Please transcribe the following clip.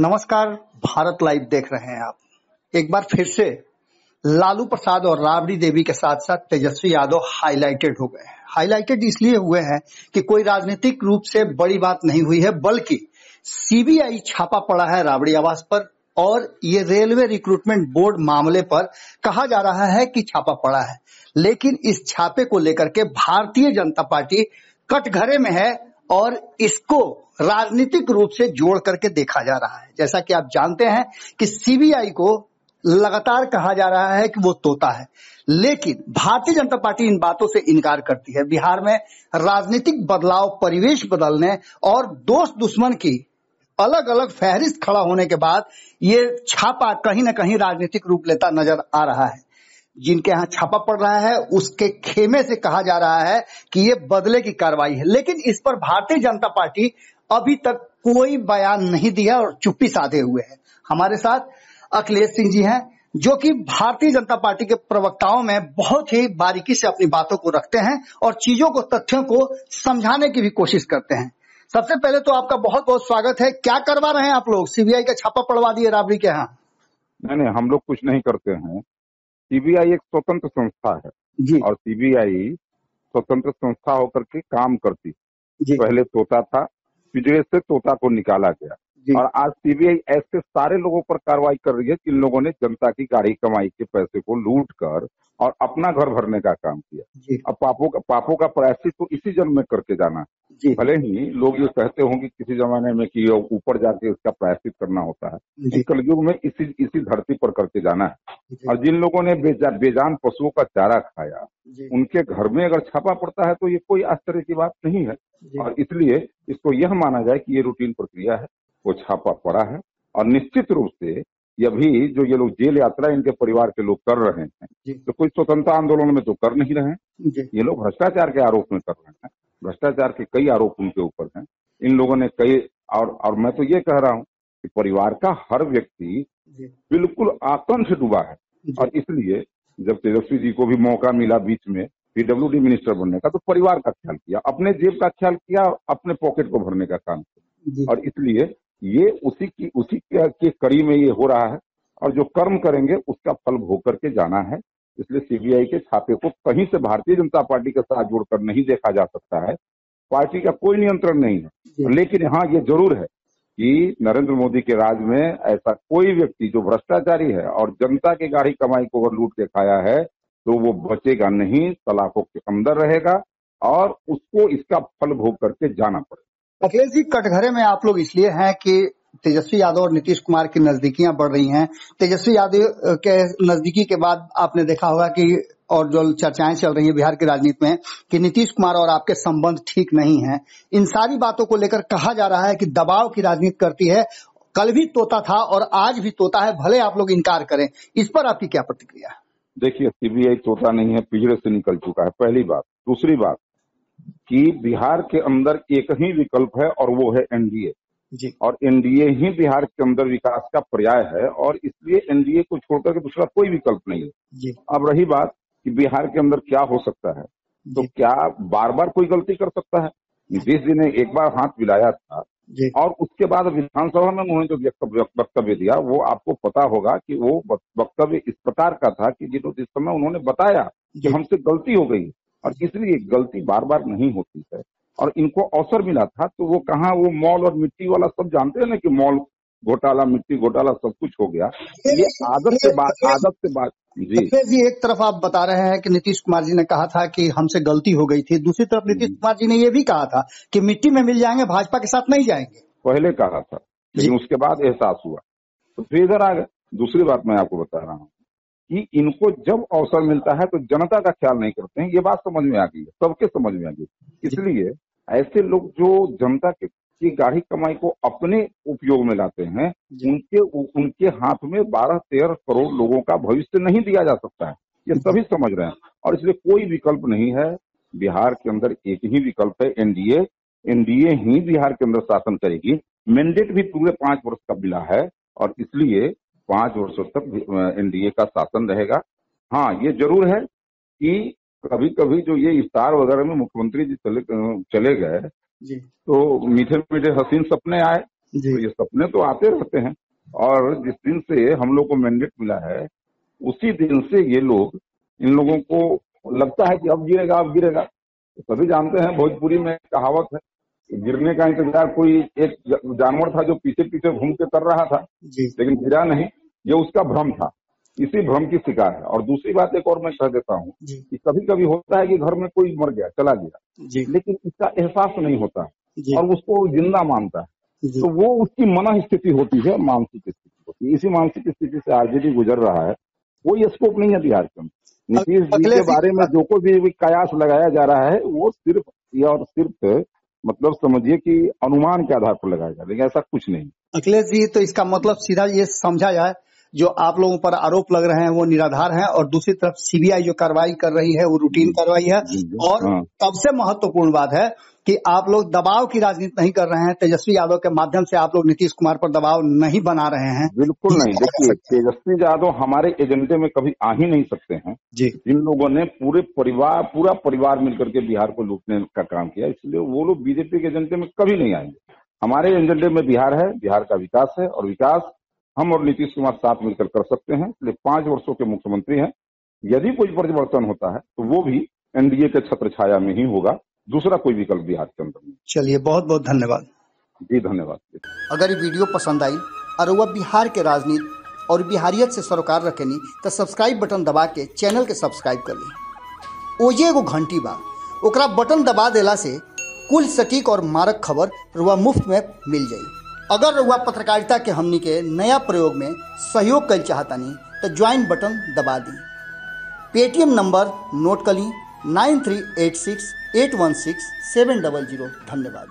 नमस्कार, भारत लाइव देख रहे हैं आप। एक बार फिर से लालू प्रसाद और राबड़ी देवी के साथ साथ तेजस्वी यादव हाईलाइटेड हो गए हैं। हाईलाइटेड इसलिए हुए हैं कि कोई राजनीतिक रूप से बड़ी बात नहीं हुई है, बल्कि सीबीआई छापा पड़ा है राबड़ी आवास पर और ये रेलवे रिक्रूटमेंट बोर्ड मामले पर कहा जा रहा है कि छापा पड़ा है। लेकिन इस छापे को लेकर के भारतीय जनता पार्टी कटघरे में है और इसको राजनीतिक रूप से जोड़ करके देखा जा रहा है। जैसा कि आप जानते हैं कि सीबीआई को लगातार कहा जा रहा है कि वो तोता है, लेकिन भारतीय जनता पार्टी इन बातों से इनकार करती है। बिहार में राजनीतिक बदलाव, परिवेश बदलने और दोस्त दुश्मन की अलग अलग फहरिस्त खड़ा होने के बाद ये छापा कहीं न कहीं राजनीतिक रूप लेता नजर आ रहा है। जिनके यहाँ छापा पड़ रहा है उसके खेमे से कहा जा रहा है कि ये बदले की कार्रवाई है, लेकिन इस पर भारतीय जनता पार्टी अभी तक कोई बयान नहीं दिया और चुप्पी साधे हुए है। हमारे साथ अखिलेश सिंह जी हैं, जो कि भारतीय जनता पार्टी के प्रवक्ताओं में बहुत ही बारीकी से अपनी बातों को रखते हैं और चीजों को, तथ्यों को समझाने की भी कोशिश करते हैं। सबसे पहले तो आपका बहुत बहुत स्वागत है। क्या करवा रहे हैं आप लोग? सीबीआई का छापा पड़वा दिए राबड़ी के यहाँ? नहीं, हम लोग कुछ नहीं करते हैं। सीबीआई एक स्वतंत्र संस्था है जी और सीबीआई स्वतंत्र संस्था होकर के काम करती जी पहले तोता था, पिंजरे से तोता को निकाला गया जी और आज सीबीआई ऐसे सारे लोगों पर कार्रवाई कर रही है जिन लोगों ने जनता की गाढ़ी कमाई के पैसे को लूट कर और अपना घर भरने का काम किया। जी अब पापों का प्रायश्चित तो इसी जन्म में करके जाना। जी भले ही लोग ये कहते होंगे किसी जमाने में कि ऊपर जाके इसका प्रायश्चित करना होता है, जी कलयुग में इसी धरती पर करके जाना है। जी और जिन लोगों ने बेजान पशुओं का चारा खाया, जी उनके घर में अगर छापा पड़ता है तो ये कोई आश्चर्य की बात नहीं है। जी और इसलिए इसको यह माना जाए कि ये रूटीन प्रक्रिया है, वो छापा पड़ा है। और निश्चित रूप से ये भी जो ये लोग जेल यात्रा इनके परिवार के लोग कर रहे हैं, जी तो कोई स्वतंत्रता आंदोलन में तो कर नहीं रहे हैं। जी ये लोग भ्रष्टाचार के आरोप में कर रहे हैं। भ्रष्टाचार के कई आरोप उनके ऊपर हैं। इन लोगों ने कई और मैं तो ये कह रहा हूँ कि परिवार का हर व्यक्ति जी बिल्कुल आतंक से डूबा है। और इसलिए जब तेजस्वी जी को भी मौका मिला बीच में पीडब्ल्यूडी मिनिस्टर बनने का, तो परिवार का ख्याल किया, अपने जेब का ख्याल किया, अपने पॉकेट को भरने का काम किया। जी और इसलिए ये उसी के कड़ी में ये हो रहा है और जो कर्म करेंगे उसका फल भोग करके जाना है। इसलिए सीबीआई के छापे को कहीं से भारतीय जनता पार्टी के साथ जोड़कर नहीं देखा जा सकता है। पार्टी का कोई नियंत्रण नहीं है, लेकिन हाँ ये जरूर है कि नरेंद्र मोदी के राज में ऐसा कोई व्यक्ति जो भ्रष्टाचारी है और जनता की गाढ़ी कमाई को अगर लूट के खाया है तो वो बचेगा नहीं, सलाखों के अंदर रहेगा और उसको इसका फल भोग करके जाना पड़ेगा। अखिलेश जी, कटघरे में आप लोग इसलिए हैं कि तेजस्वी यादव और नीतीश कुमार की नजदीकियां बढ़ रही हैं। तेजस्वी यादव के नजदीकी के बाद आपने देखा होगा कि और जो चर्चाएं चल रही है बिहार की राजनीति में कि नीतीश कुमार और आपके संबंध ठीक नहीं हैं। इन सारी बातों को लेकर कहा जा रहा है कि दबाव की राजनीति करती है। कल भी तोता था और आज भी तोता है, भले आप लोग इनकार करें। इस पर आपकी क्या प्रतिक्रिया है? देखिए, सीबीआई तोता नहीं है, पिंजरे से निकल चुका है, पहली बात। दूसरी बात कि बिहार के अंदर एक ही विकल्प है और वो है एनडीए जी और एनडीए ही बिहार के अंदर विकास का पर्याय है और इसलिए एनडीए को छोड़कर के दूसरा कोई विकल्प नहीं है। जी अब रही बात कि बिहार के अंदर क्या हो सकता है, तो जी क्या बार बार कोई गलती कर सकता है? नीतीश जी ने एक बार हाथ मिलाया था जी और उसके बाद विधानसभा में उन्होंने जो वक्तव्य दिया वो आपको पता होगा कि वो वक्तव्य इस प्रकार का था कि जिस समय उन्होंने बताया कि हमसे गलती हो गई और इसलिए गलती बार बार नहीं होती है और इनको अवसर मिला था तो वो कहाँ, वो मॉल और मिट्टी वाला सब जानते हैं ना कि मॉल घोटाला, मिट्टी घोटाला सब कुछ हो गया। ये आदत से बात जी जी, एक तरफ आप बता रहे हैं कि नीतीश कुमार जी ने कहा था कि हमसे गलती हो गई थी, दूसरी तरफ नीतीश कुमार जी ने ये भी कहा था कि मिट्टी में मिल जाएंगे, भाजपा के साथ नहीं जाएंगे। पहले कहा था, लेकिन उसके बाद एहसास हुआ तो फिर इधर आ गए। दूसरी बात मैं आपको बता रहा हूँ कि इनको जब अवसर मिलता है तो जनता का ख्याल नहीं करते हैं। ये बात समझ में आ गई है, सबके समझ में आ गई। इसलिए ऐसे लोग जो जनता की गाढ़ी कमाई को अपने उपयोग में लाते हैं, उनके हाथ में 12-13 करोड़ लोगों का भविष्य नहीं दिया जा सकता है, ये सभी समझ रहे हैं। और इसलिए कोई विकल्प नहीं है। बिहार के अंदर एक ही विकल्प है, एनडीए। एनडीए ही बिहार के अंदर शासन करेगी। मैंडेट भी पूरे 5 वर्ष का मिला है और इसलिए 5 वर्षों तक एनडीए का शासन रहेगा। हाँ ये जरूर है कि कभी कभी जो ये इफ्तार वगैरह में मुख्यमंत्री जी चले गए जी तो मीठे मीठे हसीन सपने आए तो ये सपने तो आते रहते हैं, और जिस दिन से हम लोग को मैंडेट मिला है उसी दिन से ये लोग, इन लोगों को लगता है कि अब गिरेगा अब गिरेगा। तो सभी जानते हैं, भोजपुरी में कहावत है, गिरने का इंतजार कोई एक जानवर था जो पीछे पीछे घूम के कर रहा था, लेकिन गिरा नहीं, ये उसका भ्रम था, इसी भ्रम की शिकार है। और दूसरी बात एक और मैं कह देता हूँ कि कभी कभी होता है कि घर में कोई मर गया, चला गया, लेकिन इसका एहसास नहीं होता और उसको जिंदा मानता है, तो वो उसकी मन स्थिति होती है, मानसिक स्थिति होती है। इसी मानसिक स्थिति से आरजेडी गुजर रहा है। कोई स्कोप नहीं है बिहार के। नीतीश जी के बारे में जो कोई भी कयास लगाया जा रहा है वो सिर्फ और सिर्फ मतलब समझिए कि अनुमान के आधार पर लगाया जाए, लेकिन ऐसा कुछ नहीं। अखिलेश जी, तो इसका मतलब सीधा ये समझा जाए, जो आप लोगों पर आरोप लग रहे हैं वो निराधार हैं, और दूसरी तरफ सीबीआई जो कार्रवाई कर रही है वो रूटीन कार्रवाई है। और सबसे महत्वपूर्ण बात है कि आप लोग दबाव की राजनीति नहीं कर रहे हैं, तेजस्वी यादव के माध्यम से आप लोग नीतीश कुमार पर दबाव नहीं बना रहे हैं। बिल्कुल नहीं। देखिए, तेजस्वी यादव हमारे एजेंडे में कभी आ ही नहीं सकते हैं। जिन लोगों ने पूरा परिवार मिलकर के बिहार को लूटने का काम किया, इसलिए वो लोग बीजेपी के एजेंडे में कभी नहीं आएंगे। हमारे एजेंडे में बिहार है, बिहार का विकास है, और विकास हम और नीतीश कुमार साथ मिलकर कर सकते हैं। इसलिए 5 वर्षों के मुख्यमंत्री हैं। यदि कोई परिवर्तन होता है तो वो भी एनडीए के छत्र छाया में ही होगा, दूसरा कोई विकल्प बिहार के अंदर नहीं। चलिए, बहुत बहुत धन्यवाद। जी धन्यवाद। अगर ये वीडियो पसंद आई और वह बिहार के राजनीति और बिहारियत से सरोकार रखेनी तो सब्सक्राइब बटन दबा के चैनल के सब्सक्राइब कर ली। ओजे एगो घंटी बा, ओकरा बटन दबा देला से कुल सटीक और मारक खबर रुआ मुफ्त में मिल जाई। अगर रुआ पत्रकारिता के हमनी के नया प्रयोग में सहयोग कर चाहतानी तो ज्वाइन बटन दबा दी। पेटीएम नंबर नोट कर ली 9386816700। धन्यवाद।